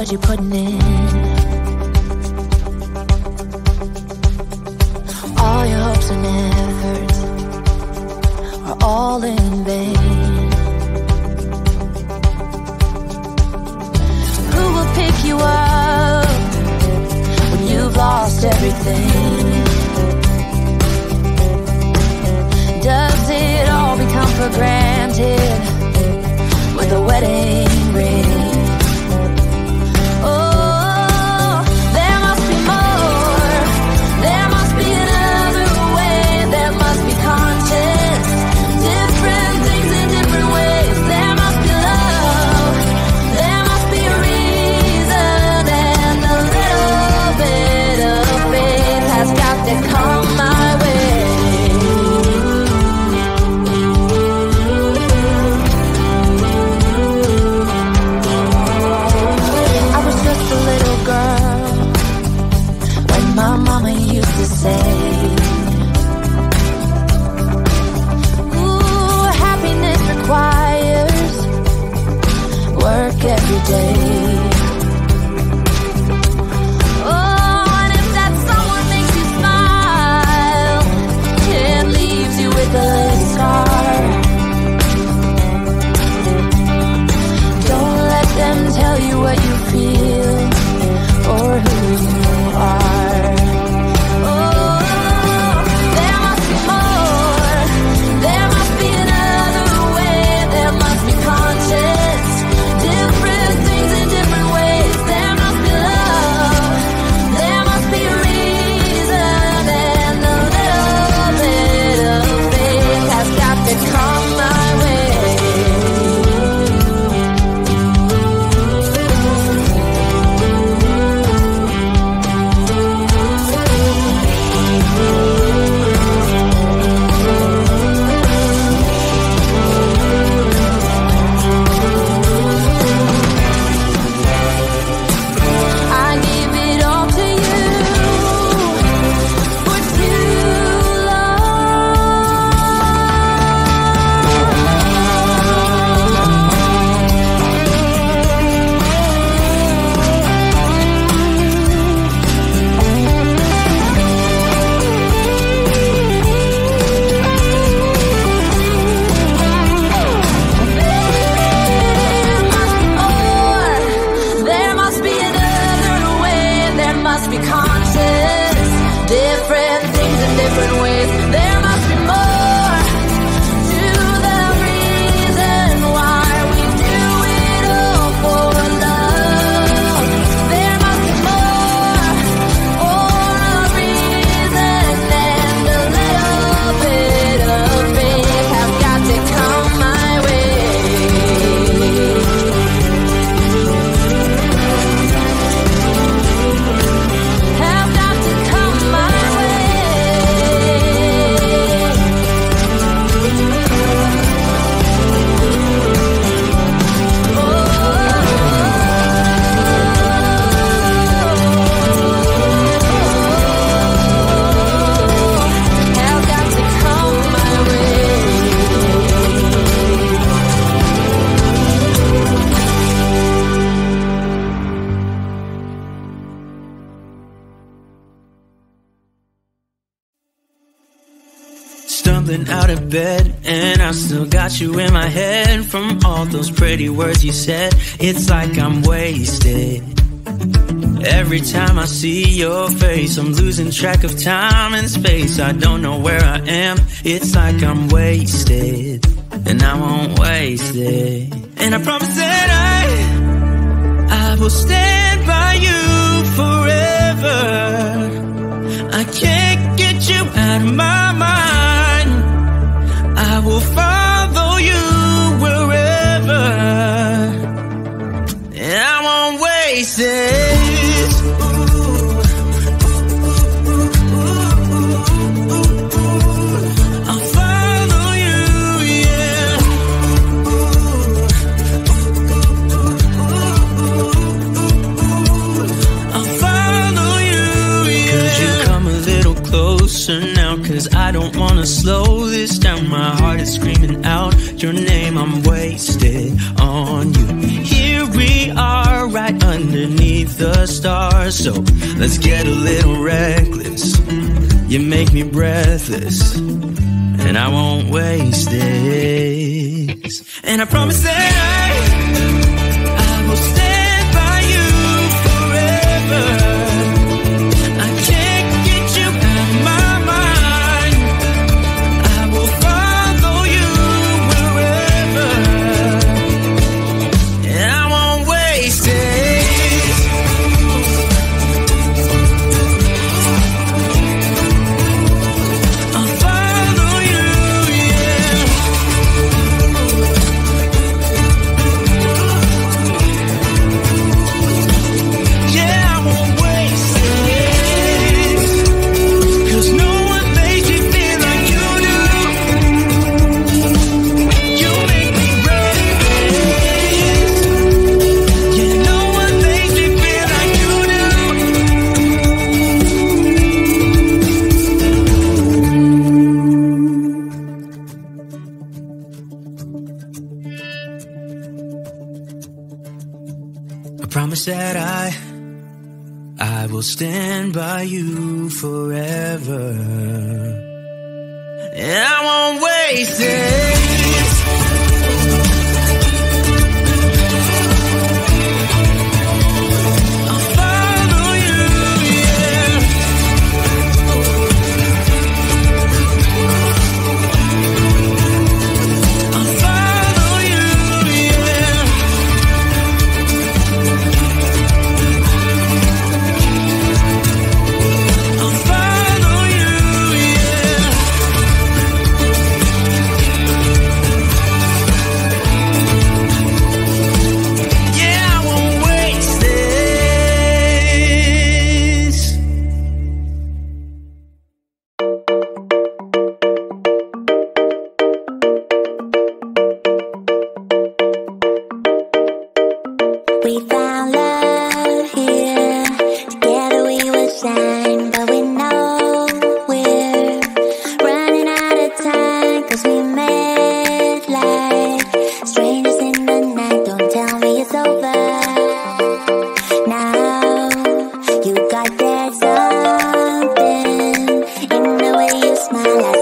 what you're putting in. All your hopes and efforts are all in vain. Who will pick you up when you've lost everything? Does it all become for granted with a wedding ring? Oh, there must be more. There must be another way. There must be conscience. Different things in different ways. There must be love. There must be a reason. And a little bit of faith has got to come my way. My mama used to say, ooh, happiness requires work every day. Oh, and if that someone makes you smile and leaves you with a scar, don't let them tell you what you feel or who you are. Out of bed, and I still got you in my head. From all those pretty words you said, it's like I'm wasted. Every time I see your face, I'm losing track of time and space. I don't know where I am, it's like I'm wasted, and I won't waste it. And I promise that I will stand by you forever. I can't get you out of my mind. I will follow you wherever, and I won't waste it. I'll follow you, yeah. I'll follow you, yeah. Could you come a little closer now? 'Cause I don't wanna slow this down. My heart is screaming out your name. I'm wasted on you. Here we are right underneath the stars. So let's get a little reckless. You make me breathless, and I won't waste this. And I promise that I will stand by you forever. I can't get you out of my mind. I will follow you wherever, and I won't waste it. I'll follow you, yeah. Yeah, I won't waste it. 'Cause no one makes me feel like you do. You make me breathless. Yeah, no one makes me feel like you do. I promise that I will stand by you forever, and I won't waste it. I'll follow you, yeah. I'll follow you, yeah. I'll follow you, yeah. Yeah, I won't waste this. We found love here. Together we will shine, but we know we're running out of time. 'Cause we met like strangers in the night. Don't tell me it's over. Now you got that something in the way you smile. I